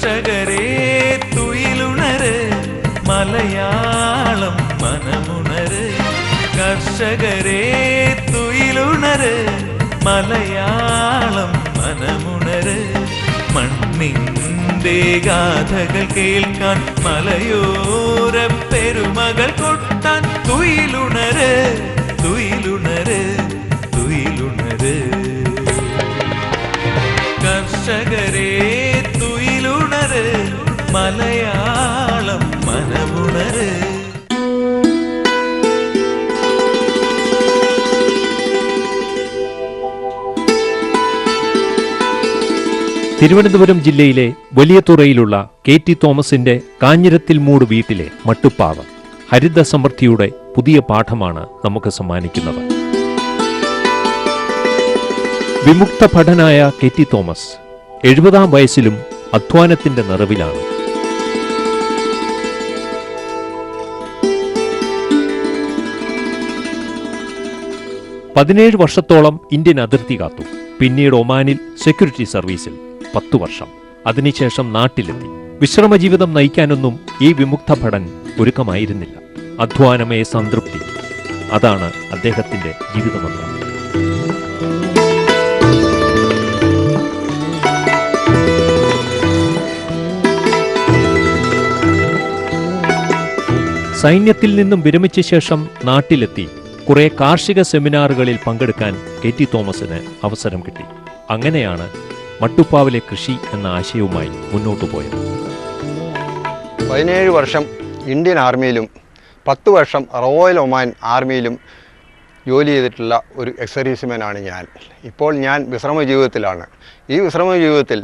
കർഷകരെ തുയിലുണര്, മലയാളം മനമുണര്. കർഷകരെ തുയിലുണര്, മലയാളം മനമുണര്. മണ്ണിൻ്റെ ഗാഥകൾ കേൾക്കാൻ, മലയോര പെരുമകൾ കൊട്ടാൻ തുയിലുണര്, തുയിലുണര്, തുയിലുണര്. കർഷകരെ തുയിലുണര്, മലയാളം മനമുണര്. തിരുവനന്തപുരം ജില്ലയിലെ വലിയതുറയിലുള്ള KT തോമസിന്റെ കാഞ്ഞിരത്തിൽ മൂട് വീട്ടിലെ മട്ടുപ്പാവ് ഹരിത സമൃദ്ധിയുടെ പുതിയ പാഠമാണ് നമുക്ക് സമ്മാനിക്കുന്നത്. വിമുക്ത ഭടനായ KT തോമസ് 70-ാം വയസ്സിലും അധ്വാനത്തിന്റെ നിറവിലാണ്. പതിനേഴ് വർഷത്തോളം ഇന്ത്യൻ അതിർത്തി കാത്തു. പിന്നീട് ഒമാനിൽ സെക്യൂരിറ്റി സർവീസിൽ 10 വർഷം. അതിനുശേഷം നാട്ടിലെത്തി. വിശ്രമജീവിതം നയിക്കാനൊന്നും ഈ വിമുക്ത ഭടൻ ഒരുക്കമായിരുന്നില്ല. അധ്വാനമേ സംതൃപ്തി, അതാണ് അദ്ദേഹത്തിന്റെ ജീവിതമന്ത്രം. സൈന്യത്തിൽ നിന്നും വിരമിച്ച ശേഷം നാട്ടിലെത്തി കുറെ കാർഷിക സെമിനാറുകളിൽ പങ്കെടുക്കാൻ KT തോമസിന് അവസരം കിട്ടി. അങ്ങനെയാണ് മട്ടുപ്പാവിലെ കൃഷി എന്ന ആശയവുമായി മുന്നോട്ടു പോയത്. 17 വർഷം ഇന്ത്യൻ ആർമിയിലും 10 വർഷം റോയൽ ഒമാൻ ആർമിയിലും ജോലി ചെയ്തിട്ടുള്ള ഒരു എക്സർവീസ്മാനാണ് ഞാൻ. ഇപ്പോൾ ഞാൻ വിശ്രമ ജീവിതത്തിലാണ്. ഈ വിശ്രമ ജീവിതത്തിൽ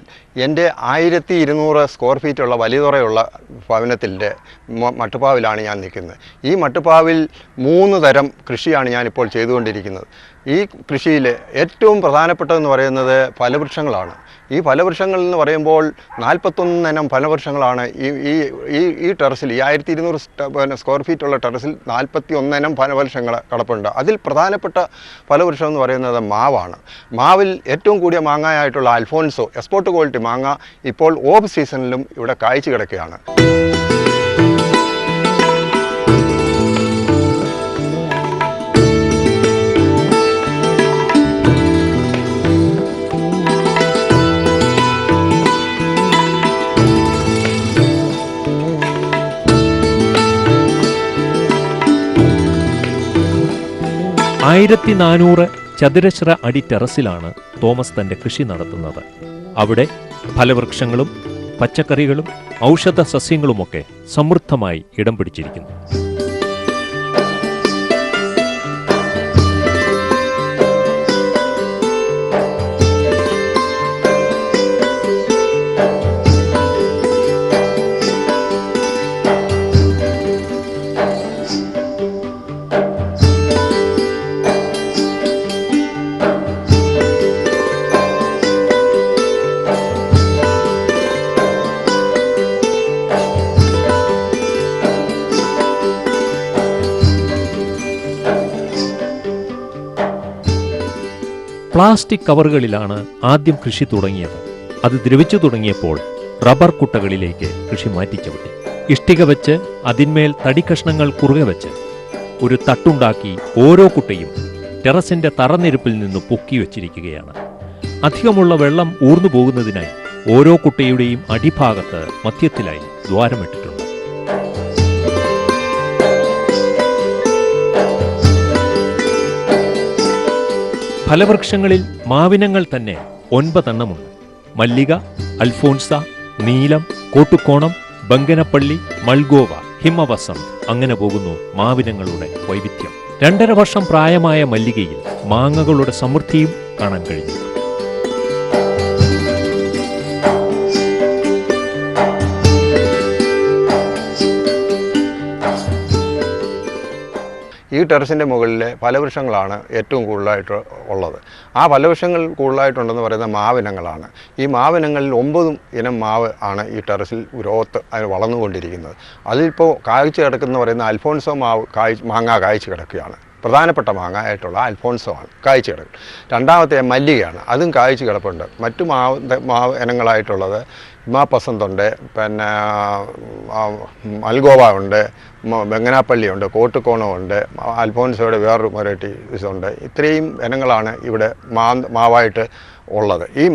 എൻ്റെ 1200 സ്ക്വയർ ഫീറ്റുള്ള വലിയതുറയുള്ള ഭവനത്തിൻ്റെ മട്ടുപ്പാവിലാണ് ഞാൻ നിൽക്കുന്നത്. ഈ മട്ടുപ്പാവിൽ 3 തരം കൃഷിയാണ് ഞാനിപ്പോൾ ചെയ്തുകൊണ്ടിരിക്കുന്നത്. ഈ കൃഷിയിൽ ഏറ്റവും പ്രധാനപ്പെട്ടതെന്ന് പറയുന്നത് ഫലവൃക്ഷങ്ങളാണ്. ഈ ഫലവൃക്ഷങ്ങൾ എന്ന് പറയുമ്പോൾ 41 ഇനം ഫലവൃക്ഷങ്ങളാണ് ഈ ടെറസിൽ, ഈ 1200 സ്ക്വയർ ഫീറ്റുള്ള ടെറസിൽ 41 ഇനം ഫലവൃക്ഷങ്ങൾ കിടപ്പുണ്ട്. അതിൽ പ്രധാനപ്പെട്ട ഫലവൃക്ഷം എന്ന് പറയുന്നത് മാവാണ്. മാവിൽ ഏറ്റവും കൂടിയ മാങ്ങയായിട്ടുള്ള അൽഫോൻസോ എക്സ്പോർട്ട് ക്വാളിറ്റി മാങ്ങ ഇപ്പോൾ ഓഫ് സീസണിലും ഇവിടെ കായ്ച്ചു കിടക്കുകയാണ്. ആയിരത്തി 400 ചതുരശ്ര അടി ടെറസിലാണ് തോമസ് തന്റെ കൃഷി നടത്തുന്നത്. അവിടെ ഫലവൃക്ഷങ്ങളും പച്ചക്കറികളും ഔഷധ സസ്യങ്ങളുമൊക്കെ സമൃദ്ധമായി ഇടം പിടിച്ചിരിക്കുന്നു. പ്ലാസ്റ്റിക് കവറുകളിലാണ് ആദ്യം കൃഷി തുടങ്ങിയത്. അത് ദ്രവിച്ചു തുടങ്ങിയപ്പോൾ റബ്ബർ കുട്ടകളിലേക്ക് കൃഷി മാറ്റിച്ചവിട്ടി. ഇഷ്ടിക വെച്ച് അതിന്മേൽ തടിക്കഷ്ണങ്ങൾ കുറുകെ വെച്ച് ഒരു തട്ടുണ്ടാക്കി ഓരോ കുട്ടയും ടെറസിന്റെ തറനിരപ്പിൽ നിന്ന് പൊക്കി വച്ചിരിക്കുകയാണ്. അധികമുള്ള വെള്ളം ഊർന്നു പോകുന്നതിനായി ഓരോ കുട്ടയുടെയും അടിഭാഗത്ത് മധ്യത്തിലായി ദ്വാരമിട്ടിട്ടുണ്ട്. ഫലവൃക്ഷങ്ങളിൽ മാവിനങ്ങൾ തന്നെ 9 എണ്ണമുണ്ട്. മല്ലിക, അൽഫോൻസ, നീലം, കോട്ടുക്കോണം, ബങ്കനപ്പള്ളി, മൾഗോവ, ഹിമവസന്ത്, അങ്ങനെ പോകുന്നു മാവിനങ്ങളുടെ വൈവിധ്യം. 2.5 വർഷം പ്രായമായ മല്ലികയിൽ മാങ്ങകളുടെ സമൃദ്ധിയും കാണാൻ കഴിഞ്ഞു. ഈ ടെറസിൻ്റെ മുകളിൽ ഫലവൃക്ഷങ്ങളാണ് ഏറ്റവും കൂടുതലായിട്ട് ഉള്ളത്. ആ ഫലവൃക്ഷങ്ങൾ കൂടുതലായിട്ടുണ്ടെന്ന് പറയുന്നത് മാവിനങ്ങളാണ്. ഈ മാവിനങ്ങളിൽ 9 ഇനം മാവ് ആണ് ഈ ടെറസിൽ ഗ്രോത്ത് അതിന് വളർന്നുകൊണ്ടിരിക്കുന്നത്. അതിലിപ്പോൾ കായ്ച്ചു കിടക്കുന്ന പറയുന്ന അൽഫോൻസോ മാങ്ങ കായ്ച്ചു കിടക്കുകയാണ്. പ്രധാനപ്പെട്ട മാങ്ങ ആയിട്ടുള്ള അൽഫോൻസോ ആണ് കായ്ച്ചു കിടക്കുന്നത്. രണ്ടാമത്തെ മല്ലികയാണ്, അതും കായ്ച്ചു കിടപ്പുണ്ട്. മറ്റു മാവ് ഇനങ്ങളായിട്ടുള്ളത് ഹിമാപസന്തുണ്ട്, പിന്നെ മൽഗോവ ഉണ്ട്, ബംഗനാപ്പള്ളിയുണ്ട്, കോട്ടുകോണമുണ്ട്, അൽഫോൻസോയുടെ വേറൊരു വെറൈറ്റി ഇതുണ്ട്. ഇത്രയും ഇനങ്ങളാണ് ഇവിടെ മാവായിട്ട് ഉള്ളത്. ഈ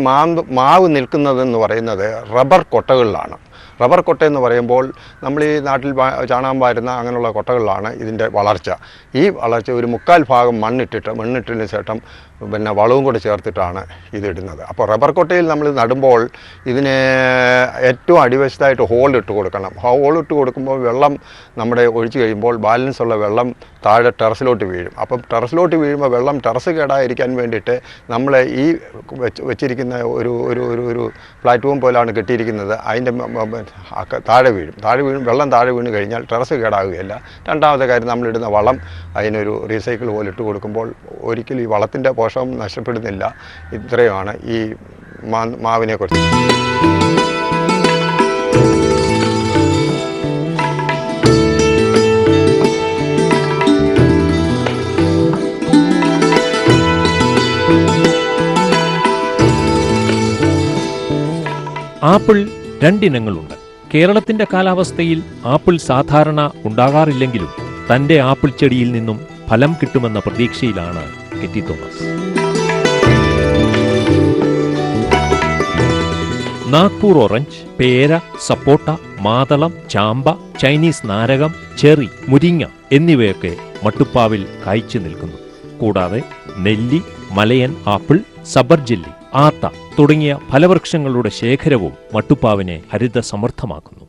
മാവ് നിൽക്കുന്നതെന്ന് പറയുന്നത് റബ്ബർ കൊട്ടകളിലാണ്. റബ്ബർ കൊട്ടയെന്ന് പറയുമ്പോൾ നമ്മൾ ഈ നാട്ടിൽ ചാണകം വാരുന്ന അങ്ങനെയുള്ള കൊട്ടകളിലാണ് ഇതിൻ്റെ വളർച്ച. ഈ വളർച്ച ഒരു 1/4 ഭാഗം മണ്ണിട്ടതിന് ശേഷം പിന്നെ വളവും കൂടെ ചേർത്തിട്ടാണ് ഇതിടുന്നത്. അപ്പോൾ റബ്ബർ കൊട്ടയിൽ നമ്മൾ നടുമ്പോൾ ഇതിന് ഏറ്റവും അടിവശത്തായിട്ട് ഹോൾ ഇട്ട് കൊടുക്കണം. ഹോൾ ഇട്ട് കൊടുക്കുമ്പോൾ വെള്ളം നമ്മുടെ ഒഴിച്ച് കഴിയുമ്പോൾ ബാലൻസ് ഉള്ള വെള്ളം താഴെ ടെറസിലോട്ട് വീഴും. അപ്പം ടെറസിലോട്ട് വീഴുമ്പോൾ വെള്ളം ടെറസ് കേടായിരിക്കാൻ വേണ്ടിയിട്ട് നമ്മൾ ഈ വെച്ചിരിക്കുന്ന ഒരു പ്ലാറ്റ്ഫോം പോലാണ് കെട്ടിയിരിക്കുന്നത്. അതിൻ്റെ താഴെ വീഴും. വെള്ളം താഴെ വീണ് കഴിഞ്ഞാൽ ടെറസ് കേടാകുകയില്ല. രണ്ടാമത്തെ കാര്യം, നമ്മളിടുന്ന വളം അതിനൊരു റീസൈക്കിൾ പോലെ ഇട്ട് കൊടുക്കുമ്പോൾ ഒരിക്കലും ഈ വളത്തിൻ്റെ പോഷകം നഷ്ടപ്പെടുന്നില്ല. ഇത്രയുമാണ് ഈ മാവിനെക്കുറിച്ച്. ആപ്പിൾ 2 ഇനങ്ങളുണ്ട്. കേരളത്തിന്റെ കാലാവസ്ഥയിൽ ആപ്പിൾ സാധാരണ ഉണ്ടാകാറില്ലെങ്കിലും തന്റെ ആപ്പിൾ ചെടിയിൽ നിന്നും ഫലം കിട്ടുമെന്ന പ്രതീക്ഷയിലാണ് കെറ്റി തോമസ്. നാഗ്പൂർ ഓറഞ്ച്, പേര, സപ്പോട്ട, മാതളം, ചാമ്പ, ചൈനീസ് നാരകം, ചെറി, മുരിങ്ങ എന്നിവയൊക്കെ മട്ടുപ്പാവിൽ കായ്ച്ചു നിൽക്കുന്നു. കൂടാതെ നെല്ലി, മലയൻ ആപ്പിൾ, സബർജെല്ലി, ആത്ത തുടങ്ങിയ ഫലവൃക്ഷങ്ങളുടെ ശേഖരവും മട്ടുപ്പാവിനെ ഹരിത സമൃദ്ധമാക്കുന്നു.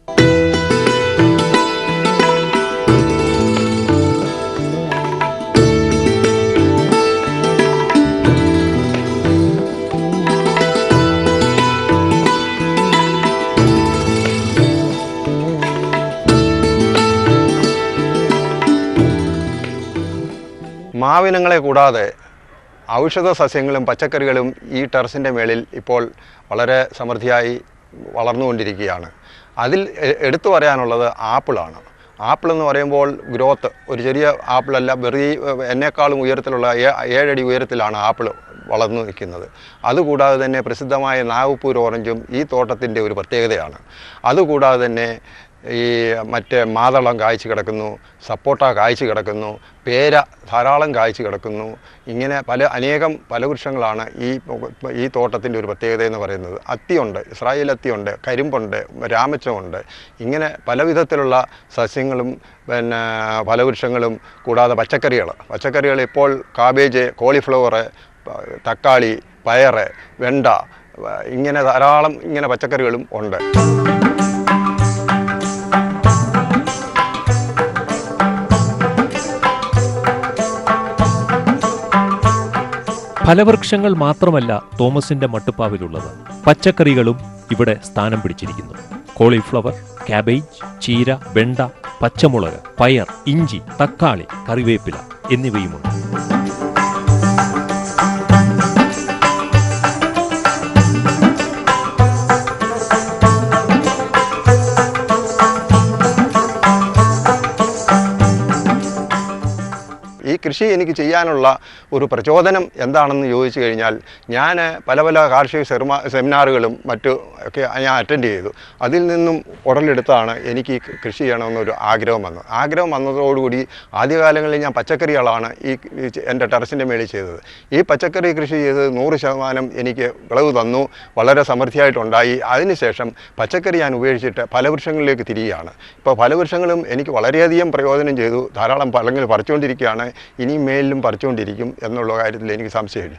മാവിനങ്ങളെ കൂടാതെ ഔഷധ സസ്യങ്ങളും പച്ചക്കറികളും ഈ ടെറസിൻ്റെ മേളിൽ ഇപ്പോൾ വളരെ സമൃദ്ധിയായി വളർന്നുകൊണ്ടിരിക്കുകയാണ്. അതിൽ എടുത്തു പറയാനുള്ളത് ആപ്പിളാണ്. ആപ്പിൾ എന്ന് പറയുമ്പോൾ ഗ്രോത്ത് ഒരു ചെറിയ ആപ്പിളല്ല, എന്നെക്കാളും ഉയരത്തിലുള്ള 7 അടി ഉയരത്തിലാണ് ആപ്പിൾ വളർന്നു നിൽക്കുന്നത്. അതുകൂടാതെ തന്നെ പ്രസിദ്ധമായ നാഗ്പൂർ ഓറഞ്ചും ഈ തോട്ടത്തിൻ്റെ ഒരു പ്രത്യേകതയാണ്. അതുകൂടാതെ തന്നെ ഈ മറ്റേ മാതളം കായ്ച്ചു കിടക്കുന്നു, സപ്പോട്ട കായ്ച്ചു കിടക്കുന്നു, പേര ധാരാളം കായ്ച്ചു കിടക്കുന്നു. ഇങ്ങനെ അനേകം ഫലവൃക്ഷങ്ങളാണ് ഈ തോട്ടത്തിൻ്റെ ഒരു പ്രത്യേകത എന്ന് പറയുന്നത്. അത്തിയുണ്ട്, ഇസ്രായേൽ അത്തിയുണ്ട്, കരിമ്പുണ്ട്, രാമച്ചമുണ്ട്. ഇങ്ങനെ പലവിധത്തിലുള്ള സസ്യങ്ങളും പിന്നെ ഫലവൃക്ഷങ്ങളും കൂടാതെ പച്ചക്കറികൾ ഇപ്പോൾ കാബേജ്, കോളിഫ്ലവർ, തക്കാളി, പയർ, വെണ്ട, ഇങ്ങനെ ധാരാളം പച്ചക്കറികളും ഉണ്ട്. ഫലവൃക്ഷങ്ങൾ മാത്രമല്ല തോമസിന്റെ മട്ടുപ്പാവിലുള്ളത്, പച്ചക്കറികളും ഇവിടെ സ്ഥാനം പിടിച്ചിരിക്കുന്നു. കോളിഫ്ലവർ, കാബേജ്, ചീര, വെണ്ട, പച്ചമുളക്, പയർ, ഇഞ്ചി, തക്കാളി, കറിവേപ്പില എന്നിവയുമുണ്ട്. ഈ കൃഷി എനിക്ക് ചെയ്യാനുള്ള ഒരു പ്രചോദനം എന്താണെന്ന് ചോദിച്ചു കഴിഞ്ഞാൽ, ഞാൻ പല കാർഷിക സെമിനാറുകളും മറ്റു ഒക്കെ ഞാൻ അറ്റൻഡ് ചെയ്തു. അതിൽ നിന്നും ഉടലെടുത്താണ് എനിക്ക് കൃഷി ചെയ്യണമെന്നൊരു ആഗ്രഹം വന്നതോടുകൂടി ആദ്യകാലങ്ങളിൽ ഞാൻ പച്ചക്കറികളാണ് എൻ്റെ ടെറസിൻ്റെ മേളിൽ ചെയ്തത്. ഈ പച്ചക്കറി കൃഷി ചെയ്ത് 100% എനിക്ക് വിളവ് തന്നു, വളരെ സമൃദ്ധിയായിട്ടുണ്ടായി. അതിനുശേഷം പച്ചക്കറി ഞാൻ ഉപേക്ഷിച്ചിട്ട് ഫലവൃക്ഷങ്ങളിലേക്ക് തിരിയുകയാണ്. ഇപ്പോൾ ഫലവൃക്ഷങ്ങളും എനിക്ക് വളരെയധികം പ്രയോജനം ചെയ്തു. ധാരാളം ഫലങ്ങൾ പറിച്ചുകൊണ്ടിരിക്കുകയാണ്, ഇനിയും മേലിലും പറിച്ചുകൊണ്ടിരിക്കും എന്നുള്ള കാര്യത്തിൽ എനിക്ക് സംശയമില്ല.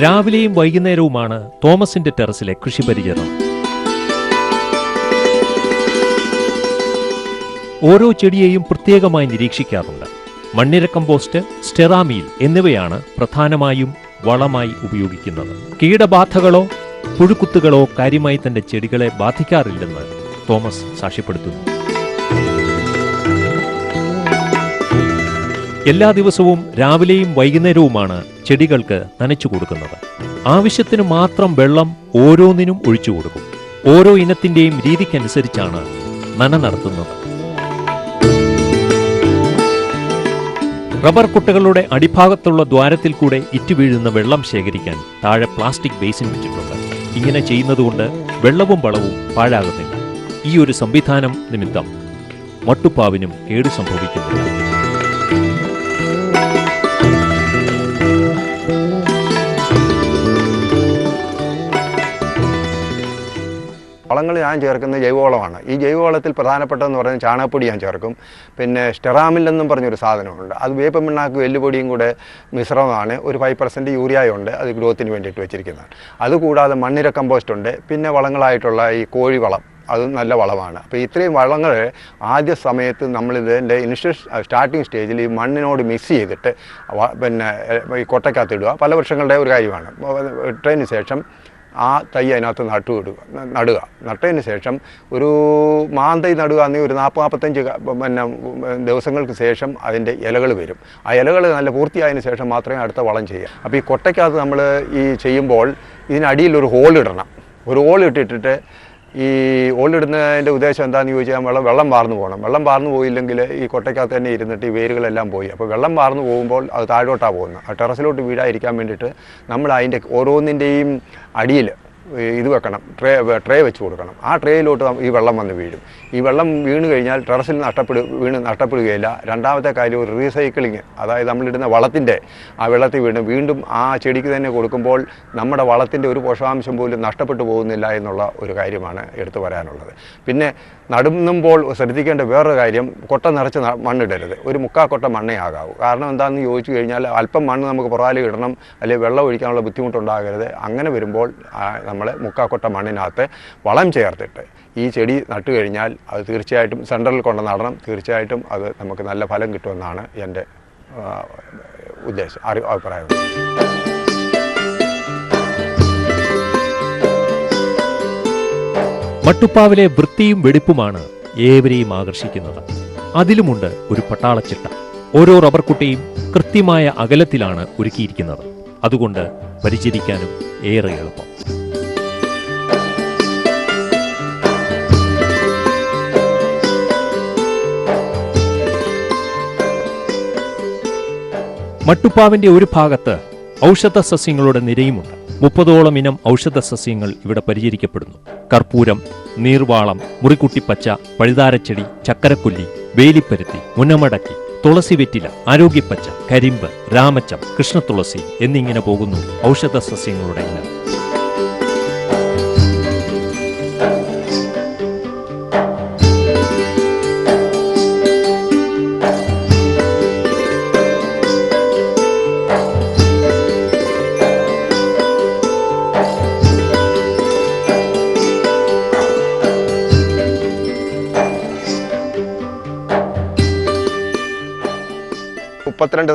രാവിലെയും വൈകുന്നേരവുമാണ് തോമസിന്റെ ടെറസിലെ കൃഷിപരിചരണം. ഓരോ ചെടിയെയും പ്രത്യേകമായി നിരീക്ഷിക്കാറുണ്ട്. മണ്ണിര കമ്പോസ്റ്റ്, സ്റ്റെറാമീൽ എന്നിവയാണ് പ്രധാനമായും വളമായി ഉപയോഗിക്കുന്നത്. കീടബാധകളോ പുഴുക്കുത്തുകളോ കാര്യമായി തന്റെ ചെടികളെ ബാധിക്കാറില്ലെന്ന് തോമസ് സാക്ഷ്യപ്പെടുത്തുന്നു. എല്ലാ ദിവസവും രാവിലെയും വൈകുന്നേരവുമാണ് ചെടികൾക്ക് നനച്ചു കൊടുക്കുന്നത്. ആവശ്യത്തിന് മാത്രം വെള്ളം ഓരോന്നിനും ഒഴിച്ചു കൊടുക്കും. ഓരോ ഇനത്തിന്റെയും രീതിക്കനുസരിച്ചാണ് നന നടത്തുന്നത്. റബ്ബർ കുട്ടകളുടെ അടിഭാഗത്തുള്ള ദ്വാരത്തിൽ കൂടെ ഇറ്റുവീഴുന്ന വെള്ളം ശേഖരിക്കാൻ താഴെ പ്ലാസ്റ്റിക് ബേസിൻ വെച്ചിട്ടുണ്ട്. ഇങ്ങനെ ചെയ്യുന്നതുകൊണ്ട് വെള്ളവും വളവും പാഴാകുന്നില്ല. ഈ ഒരു സംവിധാനം നിമിത്തം മട്ടുപ്പാവിനും കേടു സംഭവിക്കുന്നില്ല. വളങ്ങൾ ഞാൻ ചേർക്കുന്നത് ജൈവവളമാണ്. ഈ ജൈവവളത്തിൽ പ്രധാനപ്പെട്ടതെന്ന് പറയുന്നത് ചാണകപ്പൊടി ഞാൻ ചേർക്കും. പിന്നെ സ്റ്റെറാമിൽ എന്നും പറഞ്ഞൊരു സാധനമുണ്ട്. അത് വേപ്പ പിണ്ണാക്കും എല്ലുപൊടിയും കൂടെ മിശ്രമമാണ്. ഒരു 5% യൂറിയയുണ്ട്, അത് ഗ്രോത്തിന് വേണ്ടിയിട്ട് വെച്ചിരിക്കുന്നതാണ്. അതുകൂടാതെ മണ്ണിര കമ്പോസ്റ്റ് ഉണ്ട്. പിന്നെ വളങ്ങളായിട്ടുള്ള ഈ കോഴിവളം, അതും നല്ല വളമാണ്. അപ്പോൾ ഇത്രയും വളങ്ങൾ ആദ്യ സമയത്ത് നമ്മളിതിൻ്റെ ഇനിഷ്യൽ സ്റ്റാർട്ടിങ് സ്റ്റേജിൽ ഈ മണ്ണിനോട് മിക്സ് ചെയ്തിട്ട് പിന്നെ ഈ കൊട്ടയ്ക്കകത്ത് ഇടുക. പല വർഷങ്ങളുടെ ഒരു കാര്യമാണ്. ഇട്ടതിന് ശേഷം ആ തൈ അതിനകത്ത് നടുക. നട്ടതിന് ശേഷം ഒരു മാന്തൈ നടുക എന്ന ഒരു 40-45 പിന്നെ ദിവസങ്ങൾക്ക് ശേഷം അതിൻ്റെ ഇലകൾ വരും. ആ ഇലകൾ നല്ല പൂർത്തിയായതിനു ശേഷം മാത്രമേ അടുത്ത വളം ചെയ്യുക. അപ്പോൾ ഈ കൊട്ടയ്ക്കകത്ത് നമ്മൾ ഈ ചെയ്യുമ്പോൾ ഇതിനടിയിൽ ഒരു ഹോൾ ഇടണം. ഒരു ഹോൾ ഇട്ടിട്ട് ഈ ഓളിടുന്നതിൻ്റെ ഉദ്ദേശം എന്താണെന്ന് ചോദിച്ചാൽ വെള്ളം വാർന്നു പോകണം. വെള്ളം വാർന്നു പോയില്ലെങ്കിൽ ഈ കൊട്ടയ്ക്കകത്ത് തന്നെ ഇരുന്നിട്ട് ഈ വേരുകളെല്ലാം പോയി. അപ്പോൾ വെള്ളം വാർന്നു പോകുമ്പോൾ അത് താഴോട്ടാണ് പോകുന്നത്. ആ ടെറസിലോട്ട് വീഴാതിരിക്കാൻ വേണ്ടിയിട്ട് നമ്മൾ അതിൻ്റെ ഓരോന്നിൻ്റെയും അടിയിൽ ഇത് വെക്കണം, ട്രേ വെച്ച് കൊടുക്കണം. ആ ട്രേയിലോട്ട് ഈ വെള്ളം വന്ന് വീഴും. ഈ വെള്ളം വീണ് കഴിഞ്ഞാൽ ടെറസിൽ നഷ്ടപ്പെടുകയില്ല. രണ്ടാമത്തെ കാര്യം ഒരു റീസൈക്ലിങ്, അതായത് നമ്മളിടുന്ന വളത്തിൻ്റെ ആ വെള്ളത്തിൽ വീണ്ടും ആ ചെടിക്ക് തന്നെ കൊടുക്കുമ്പോൾ നമ്മുടെ വളത്തിൻ്റെ ഒരു പോഷകാംശം പോലും നഷ്ടപ്പെട്ടു പോകുന്നില്ല എന്നുള്ള ഒരു കാര്യമാണ് എടുത്തു പറയാനുള്ളത്. പിന്നെ നടുമ്പോൾ ശ്രദ്ധിക്കേണ്ട വേറൊരു കാര്യം, കൊട്ട നിറച്ച് മണ്ണിടരുത്. ഒരു 3/4 കൊട്ട മണ്ണേ ആകാവൂ. കാരണം എന്താണെന്ന് ചോദിച്ചു കഴിഞ്ഞാൽ അല്പം മണ്ണ് നമുക്ക് പുറകിൽ ഇടണം, അല്ലെങ്കിൽ വെള്ളം ഒഴിക്കാനുള്ള ബുദ്ധിമുട്ടുണ്ടാകരുത്. അങ്ങനെ വരുമ്പോൾ നമ്മൾ 3/4 കൊട്ട മണ്ണിനകത്ത് വളം ചേർത്തിട്ട് ഈ ചെടി നട്ടു കഴിഞ്ഞാൽ അത് തീർച്ചയായിട്ടും സെൻറ്ററിൽ കൊണ്ട് നടണം. തീർച്ചയായിട്ടും അത് നമുക്ക് നല്ല ഫലം കിട്ടുമെന്നാണ് എൻ്റെ അഭിപ്രായം. മട്ടുപ്പാവിലെ വൃത്തിയും വെടിപ്പുമാണ് ഏവരെയും ആകർഷിക്കുന്നത്. അതിലുമുണ്ട് ഒരു പട്ടാളച്ചിട്ട. ഓരോ റബ്ബർ കുട്ടയും കൃത്യമായ അകലത്തിലാണ് ഒരുക്കിയിരിക്കുന്നത്. അതുകൊണ്ട് പരിചരിക്കാനും ഏറെ എളുപ്പം. മട്ടുപ്പാവിന്റെ ഒരു ഭാഗത്ത് ഔഷധ സസ്യങ്ങളുടെ നിരയുമുണ്ട്. 30ഓളം ഇനം ഔഷധ സസ്യങ്ങൾ ഇവിടെ പരിചരിക്കപ്പെടുന്നു. കർപ്പൂരം, നീർവാളം, മുറിക്കുട്ടിപ്പച്ച, പഴുതാരച്ചെടി, ചക്കരക്കൊല്ലി, വേലിപ്പരുത്തി, മുന്നമടക്കി, തുളസി വെറ്റില, ആരോഗ്യപ്പച്ച, കരിമ്പ്, രാമച്ചം, കൃഷ്ണതുളസി എന്നിങ്ങനെ പോകുന്നു ഔഷധ സസ്യങ്ങളുടെ ഇനം.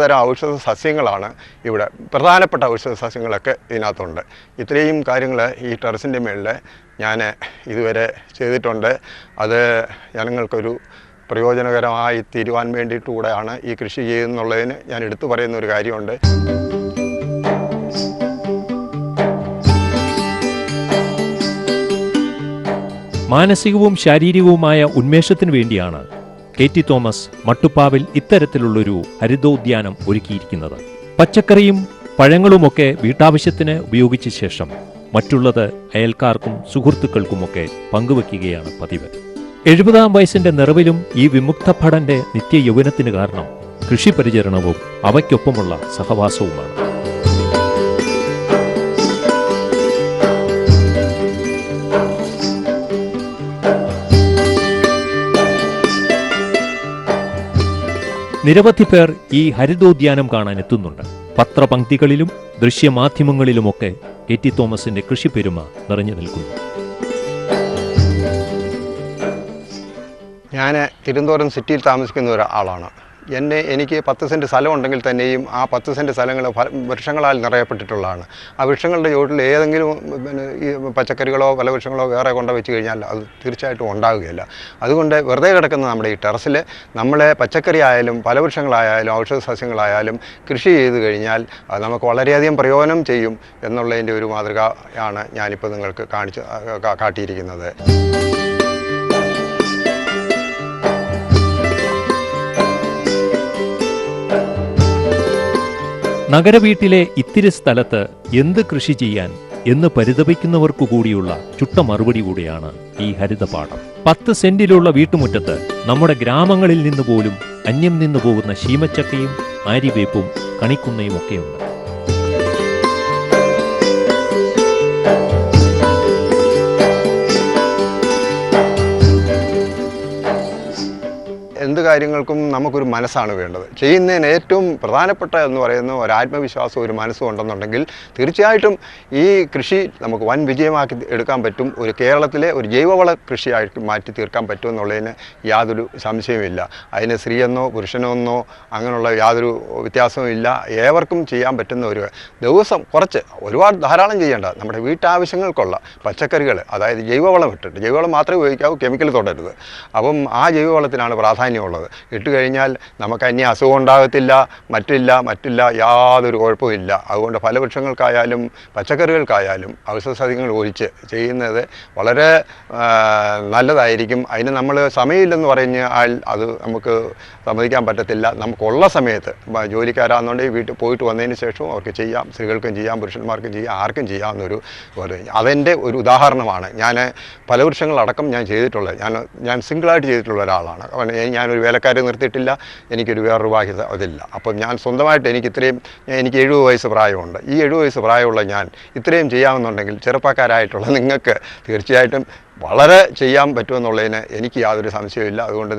തരം ഔഷധ സസ്യങ്ങളാണ് ഇവിടെ. പ്രധാനപ്പെട്ട ഔഷധ സസ്യങ്ങളൊക്കെ ഇതിനകത്തുണ്ട്. ഇത്രയും കാര്യങ്ങൾ ഈ ടെറസിൻ്റെ മുകളിൽ ഞാൻ ഇതുവരെ ചെയ്തിട്ടുണ്ട്. അത് ജനങ്ങൾക്കൊരു പ്രയോജനകരമായി തീരുവാൻ വേണ്ടിയിട്ട് കൂടെയാണ് ഈ കൃഷി ചെയ്യുന്നുള്ളതിന് ഞാൻ എടുത്തു പറയുന്ന ഒരു കാര്യമുണ്ട്. മാനസികവും ശാരീരികവുമായ ഉന്മേഷത്തിനു വേണ്ടിയാണ് KT തോമസ് മട്ടുപ്പാവിൽ ഇത്തരത്തിലുള്ളൊരു ഹരിതോദ്യാനം ഒരുക്കിയിരിക്കുന്നത്. പച്ചക്കറിയും പഴങ്ങളുമൊക്കെ വീട്ടാവശ്യത്തിന് ഉപയോഗിച്ച ശേഷം മറ്റുള്ളത് അയൽക്കാർക്കും സുഹൃത്തുക്കൾക്കുമൊക്കെ പങ്കുവെക്കുകയാണ് പതിവ്. 70-ാം വയസ്സിന്റെ നിറവിലും ഈ വിമുക്ത ഭടന്റെ നിത്യയൗവനത്തിന് കാരണം കൃഷി പരിചരണവും അവയ്ക്കൊപ്പമുള്ള സഹവാസവുമാണ്. നിരവധി പേർ ഈ ഹരിതോദ്യാനം കാണാൻ എത്തുന്നുണ്ട്. പത്രപംക്തികളിലും ദൃശ്യമാധ്യമങ്ങളിലുമൊക്കെ KT തോമസിന്റെ കൃഷിപ്പെരുമ നിറഞ്ഞു നിൽക്കുന്നു. ഞാൻ തിരുവനന്തപുരം സിറ്റിയിൽ താമസിക്കുന്ന ഒരാളാണ്. എനിക്ക് 10 സെൻറ്റ് സ്ഥലം ഉണ്ടെങ്കിൽ തന്നെയും ആ 10 സെൻറ്റ് സ്ഥലങ്ങൾ വൃക്ഷങ്ങളാൽ നിറയപ്പെട്ടിട്ടുള്ളതാണ്. ആ വൃക്ഷങ്ങളുടെ ചുവട്ടിൽ ഏതെങ്കിലും ഈ പച്ചക്കറികളോ ഫലവൃക്ഷങ്ങളോ വേറെ കൊണ്ട് വെച്ച് കഴിഞ്ഞാൽ അത് തീർച്ചയായിട്ടും ഉണ്ടാവുകയില്ല. അതുകൊണ്ട് വെറുതെ കിടക്കുന്ന നമ്മുടെ ഈ ടെറസിൽ നമ്മളെ പച്ചക്കറി ആയാലും ഫലവൃക്ഷങ്ങളായാലും ഔഷധ സസ്യങ്ങളായാലും കൃഷി ചെയ്ത് കഴിഞ്ഞാൽ അത് നമുക്ക് വളരെയധികം പ്രയോജനം ചെയ്യും എന്നുള്ളതിൻ്റെ ഒരു മാതൃകയാണ് ഞാനിപ്പോൾ നിങ്ങൾക്ക് കാട്ടിയിരിക്കുന്നത്. നഗരവീട്ടിലെ ഇത്തിരി സ്ഥലത്ത് എന്ത് കൃഷി ചെയ്യാൻ എന്ന് പരിതപിക്കുന്നവർക്കു കൂടിയുള്ള ചുട്ട മറുപടി കൂടിയാണ് ഈ ഹരിതപാഠം. 10 സെന്റിലുള്ള വീട്ടുമുറ്റത്ത് നമ്മുടെ ഗ്രാമങ്ങളിൽ നിന്ന് പോലും അന്യം നിന്നു പോകുന്ന ശീമച്ചക്കയും ആര്യവേപ്പും കണിക്കുന്നയും ഒക്കെയുണ്ട്. എന്ത് കാര്യങ്ങൾക്കും നമുക്കൊരു മനസ്സാണ് വേണ്ടത്. ചെയ്യുന്നതിന് ഏറ്റവും പ്രധാനപ്പെട്ട എന്ന് പറയുന്ന ഒരു ആത്മവിശ്വാസം, ഒരു മനസ്സും ഉണ്ടെന്നുണ്ടെങ്കിൽ തീർച്ചയായിട്ടും ഈ കൃഷി നമുക്ക് വൻ വിജയമാക്കി എടുക്കാൻ പറ്റും. ഒരു കേരളത്തിലെ ഒരു ജൈവവള കൃഷിയായിട്ട് മാറ്റി തീർക്കാൻ പറ്റുമെന്നുള്ളതിന് യാതൊരു സംശയവുമില്ല. അതിന് സ്ത്രീയെന്നോ പുരുഷനെന്നോ അങ്ങനെയുള്ള യാതൊരു വ്യത്യാസവും ഇല്ല. ഏവർക്കും ചെയ്യാൻ പറ്റുന്ന ഒരു ദിവസം കുറച്ച് ഒരുപാട് ധാരാളം ചെയ്യേണ്ട നമ്മുടെ വീട്ടാവശ്യങ്ങൾക്കുള്ള പച്ചക്കറികൾ, അതായത് ജൈവവളം ഇട്ടിട്ട്, ജൈവവളം മാത്രമേ ഉപയോഗിക്കാവൂ, കെമിക്കൽ തൊടരുത്. അപ്പം ആ ജൈവവളത്തിനാണ് പ്രാധാന്യം ഉള്ളത്. ഇട്ട് കഴിഞ്ഞാൽ നമുക്ക് അന്യ അസുഖം ഉണ്ടാകത്തില്ല, മറ്റില്ല, യാതൊരു കുഴപ്പമില്ല. അതുകൊണ്ട് ഫലവൃക്ഷങ്ങൾക്കായാലും പച്ചക്കറികൾക്കായാലും ഔഷധ സസ്യങ്ങൾ ഒഴിച്ച് ചെയ്യുന്നത് വളരെ നല്ലതായിരിക്കും. അതിന് നമ്മൾ സമയമില്ലെന്ന് പറഞ്ഞാൽ അത് നമുക്ക് സമ്മതിക്കാൻ പറ്റത്തില്ല. നമുക്കുള്ള സമയത്ത് ജോലിക്കാരാണെന്നുണ്ടെങ്കിൽ വീട്ടിൽ പോയിട്ട് വന്നതിന് ശേഷം അവർക്ക് ചെയ്യാം, സ്ത്രീകൾക്കും ചെയ്യാം, പുരുഷന്മാർക്കും ചെയ്യാം, ആർക്കും ചെയ്യാവുന്നൊരു അതെൻ്റെ ഒരു ഉദാഹരണമാണ്. ഞാൻ ഫലവൃക്ഷങ്ങളടക്കം ഞാൻ ചെയ്തിട്ടുള്ളത്, ഞാൻ സിംഗിളായിട്ട് ചെയ്തിട്ടുള്ള ഒരാളാണ്. ഞാനൊരു വേലക്കാരെ നിർത്തിയിട്ടില്ല, എനിക്കൊരു വേറൊരു ബാഹ്യത അതില്ല. അപ്പം ഞാൻ സ്വന്തമായിട്ട് എനിക്ക് 70 വയസ്സ് പ്രായമുണ്ട്. ഈ 70 വയസ്സ് പ്രായമുള്ള ഞാൻ ഇത്രയും ചെയ്യാമെന്നുണ്ടെങ്കിൽ ചെറുപ്പക്കാരായിട്ടുള്ള നിങ്ങൾക്ക് തീർച്ചയായിട്ടും വളരെ ചെയ്യാൻ പറ്റുമെന്നുള്ളതിന് എനിക്ക് യാതൊരു സംശയമില്ല. അതുകൊണ്ട്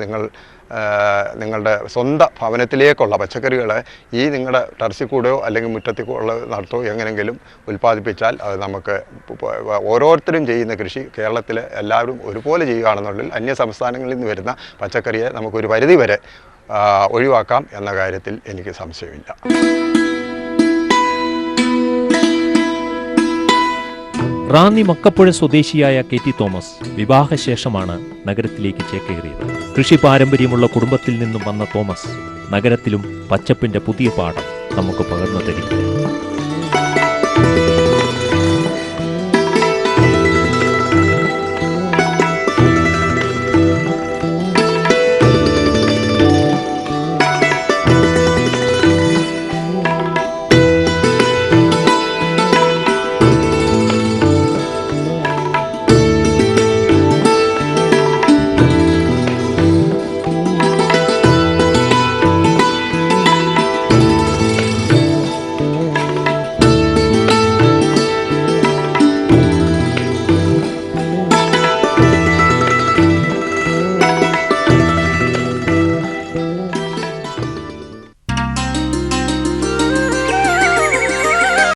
നിങ്ങളുടെ സ്വന്തം ഭവനത്തിലേക്കുള്ള പച്ചക്കറികൾ ഈ നിങ്ങളുടെ ടെറസിൽ കൂടെയോ അല്ലെങ്കിൽ മുറ്റത്തിൽ കൂടെ നടത്തോ എങ്ങനെയെങ്കിലും ഉൽപ്പാദിപ്പിച്ചാൽ അത് നമുക്ക് ഓരോരുത്തരും ചെയ്യുന്ന കൃഷി കേരളത്തിൽ എല്ലാവരും ഒരുപോലെ ചെയ്യുകയാണെന്നുണ്ടെങ്കിൽ അന്യ സംസ്ഥാനങ്ങളിൽ നിന്ന് വരുന്ന പച്ചക്കറിയെ നമുക്കൊരു പരിധി വരെ ഒഴിവാക്കാം എന്ന കാര്യത്തിൽ എനിക്ക് സംശയമില്ല. റാന്നി മക്കപ്പുഴ സ്വദേശിയായ KT തോമസ് വിവാഹശേഷമാണ് നഗരത്തിലേക്ക് ചേക്കേറിയത്. കൃഷി പാരമ്പര്യമുള്ള കുടുംബത്തിൽ നിന്നും വന്ന തോമസ് നഗരത്തിലും പച്ചപ്പിന്റെ പുതിയ പാഠം നമുക്ക് പകർന്നു തരും.